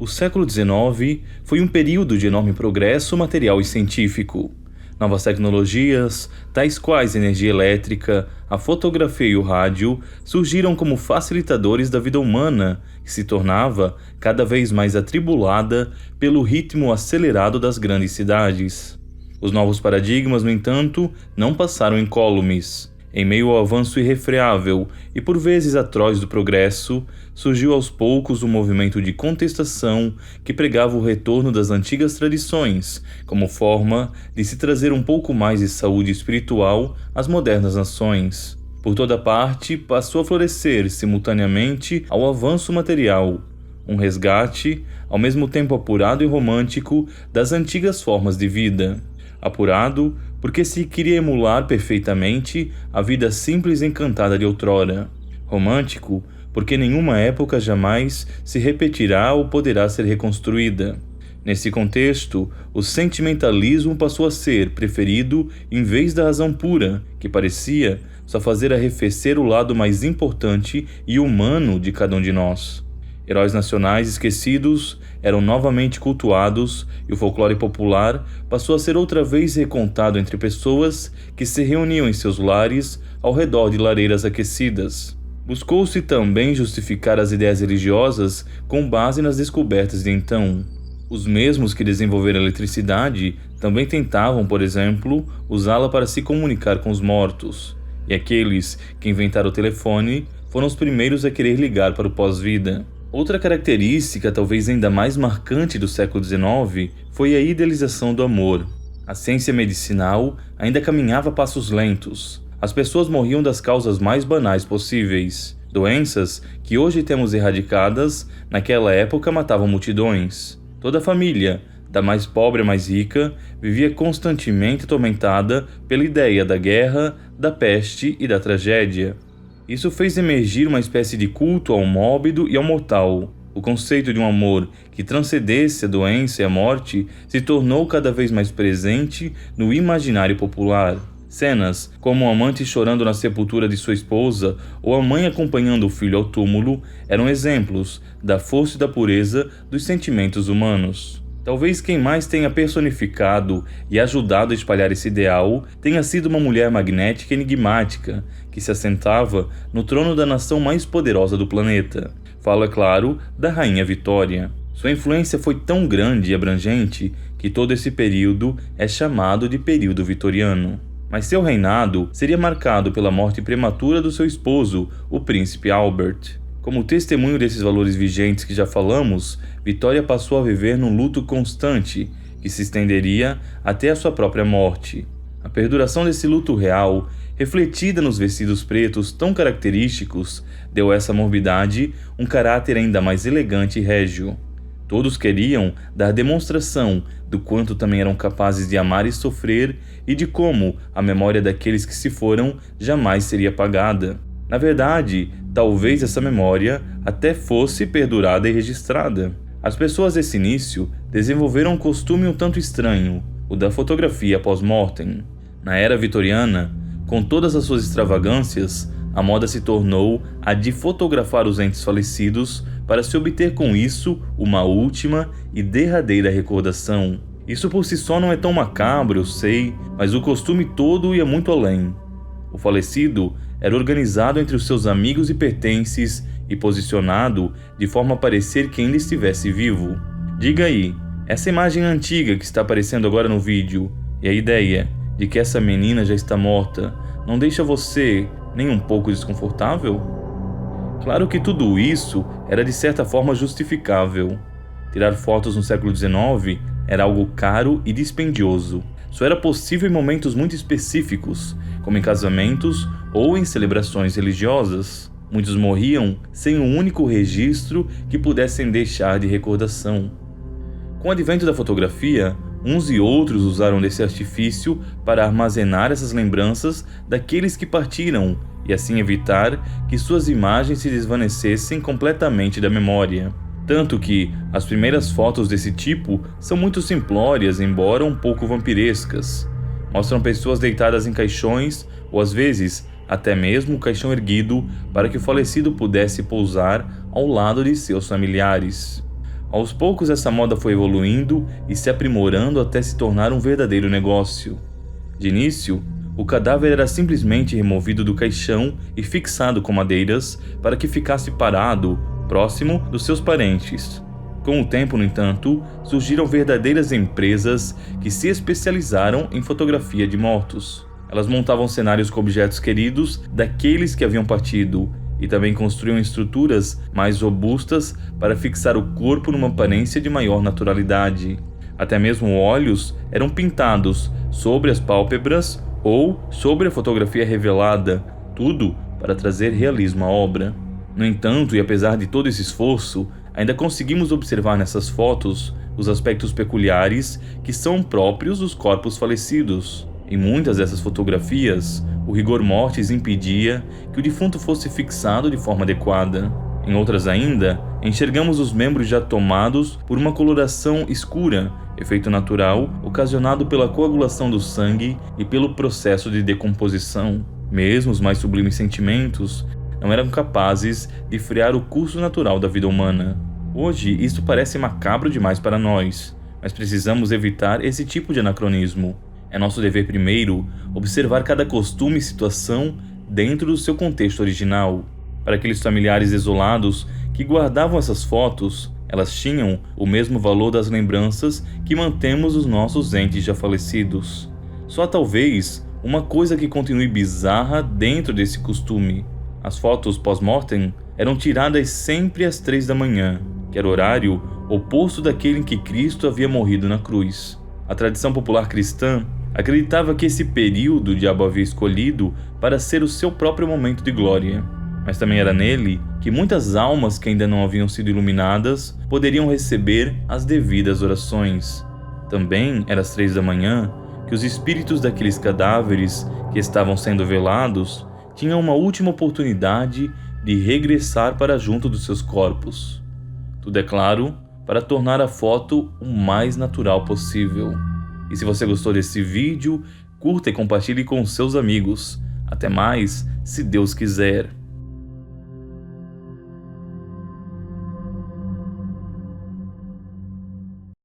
O século XIX foi um período de enorme progresso material e científico. Novas tecnologias, tais quais a energia elétrica, a fotografia e o rádio, surgiram como facilitadores da vida humana, que se tornava cada vez mais atribulada pelo ritmo acelerado das grandes cidades. Os novos paradigmas, no entanto, não passaram incólumes. Em meio ao avanço irrefreável e por vezes atroz do progresso, surgiu aos poucos um movimento de contestação que pregava o retorno das antigas tradições, como forma de se trazer um pouco mais de saúde espiritual às modernas nações. Por toda parte, passou a florescer simultaneamente ao avanço material, um resgate, ao mesmo tempo apurado e romântico, das antigas formas de vida. Apurado, porque se queria emular perfeitamente a vida simples e encantada de outrora. Romântico, porque nenhuma época jamais se repetirá ou poderá ser reconstruída. Nesse contexto, o sentimentalismo passou a ser preferido em vez da razão pura, que parecia só fazer arrefecer o lado mais importante e humano de cada um de nós. Heróis nacionais esquecidos eram novamente cultuados e o folclore popular passou a ser outra vez recontado entre pessoas que se reuniam em seus lares ao redor de lareiras aquecidas. Buscou-se também justificar as ideias religiosas com base nas descobertas de então. Os mesmos que desenvolveram a eletricidade também tentavam, por exemplo, usá-la para se comunicar com os mortos. E aqueles que inventaram o telefone foram os primeiros a querer ligar para o pós-vida. Outra característica, talvez ainda mais marcante do século XIX, foi a idealização do amor. A ciência medicinal ainda caminhava a passos lentos. As pessoas morriam das causas mais banais possíveis. Doenças que hoje temos erradicadas, naquela época matavam multidões. Toda a família, da mais pobre à mais rica, vivia constantemente atormentada pela ideia da guerra, da peste e da tragédia. Isso fez emergir uma espécie de culto ao mórbido e ao mortal. O conceito de um amor que transcendesse a doença e a morte se tornou cada vez mais presente no imaginário popular. Cenas como o amante chorando na sepultura de sua esposa ou a mãe acompanhando o filho ao túmulo eram exemplos da força e da pureza dos sentimentos humanos. Talvez quem mais tenha personificado e ajudado a espalhar esse ideal tenha sido uma mulher magnética e enigmática, que se assentava no trono da nação mais poderosa do planeta. Falo, é claro, da Rainha Vitória. Sua influência foi tão grande e abrangente que todo esse período é chamado de período vitoriano. Mas seu reinado seria marcado pela morte prematura do seu esposo, o príncipe Albert. Como testemunho desses valores vigentes que já falamos, Vitória passou a viver num luto constante, que se estenderia até a sua própria morte. A perduração desse luto real, refletida nos vestidos pretos tão característicos, deu a essa morbidade um caráter ainda mais elegante e régio. Todos queriam dar demonstração do quanto também eram capazes de amar e sofrer e de como a memória daqueles que se foram jamais seria apagada. Na verdade, talvez essa memória até fosse perdurada e registrada. As pessoas desse início desenvolveram um costume um tanto estranho, o da fotografia pós-mortem. Na era vitoriana, com todas as suas extravagâncias, a moda se tornou a de fotografar os entes falecidos para se obter com isso uma última e derradeira recordação. Isso por si só não é tão macabro, eu sei, mas o costume todo ia muito além. O falecido era organizado entre os seus amigos e pertences e posicionado de forma a parecer que ainda estivesse vivo. Diga aí, essa imagem antiga que está aparecendo agora no vídeo e a ideia de que essa menina já está morta não deixa você nem um pouco desconfortável? Claro que tudo isso era de certa forma justificável. Tirar fotos no século XIX era algo caro e dispendioso. Só era possível em momentos muito específicos, como em casamentos ou em celebrações religiosas. Muitos morriam sem um único registro que pudessem deixar de recordação. Com o advento da fotografia, uns e outros usaram desse artifício para armazenar essas lembranças daqueles que partiram e assim evitar que suas imagens se desvanecessem completamente da memória. Tanto que as primeiras fotos desse tipo são muito simplórias, embora um pouco vampirescas. Mostram pessoas deitadas em caixões, ou às vezes até mesmo o caixão erguido para que o falecido pudesse pousar ao lado de seus familiares. Aos poucos essa moda foi evoluindo e se aprimorando até se tornar um verdadeiro negócio. De início, o cadáver era simplesmente removido do caixão e fixado com madeiras para que ficasse parado, próximo dos seus parentes. Com o tempo, no entanto, surgiram verdadeiras empresas que se especializaram em fotografia de mortos. Elas montavam cenários com objetos queridos daqueles que haviam partido e também construíam estruturas mais robustas para fixar o corpo numa aparência de maior naturalidade. Até mesmo olhos eram pintados sobre as pálpebras ou sobre a fotografia revelada, tudo para trazer realismo à obra. No entanto, e apesar de todo esse esforço, ainda conseguimos observar nessas fotos os aspectos peculiares que são próprios dos corpos falecidos. Em muitas dessas fotografias, o rigor mortis impedia que o defunto fosse fixado de forma adequada. Em outras ainda, enxergamos os membros já tomados por uma coloração escura, efeito natural ocasionado pela coagulação do sangue e pelo processo de decomposição. Mesmo os mais sublimes sentimentos não eram capazes de frear o curso natural da vida humana. Hoje, isso parece macabro demais para nós, mas precisamos evitar esse tipo de anacronismo. É nosso dever primeiro observar cada costume e situação dentro do seu contexto original. Para aqueles familiares desolados que guardavam essas fotos, elas tinham o mesmo valor das lembranças que mantemos dos nossos entes já falecidos. Só talvez uma coisa que continue bizarra dentro desse costume. As fotos pós-mortem eram tiradas sempre às 3 da manhã, que era o horário oposto daquele em que Cristo havia morrido na cruz. A tradição popular cristã acreditava que esse período o diabo havia escolhido para ser o seu próprio momento de glória. Mas também era nele que muitas almas que ainda não haviam sido iluminadas poderiam receber as devidas orações. Também era às 3 da manhã que os espíritos daqueles cadáveres que estavam sendo velados tinham uma última oportunidade de regressar para junto dos seus corpos. Tudo é claro para tornar a foto o mais natural possível. E se você gostou desse vídeo, curta e compartilhe com seus amigos. Até mais, se Deus quiser.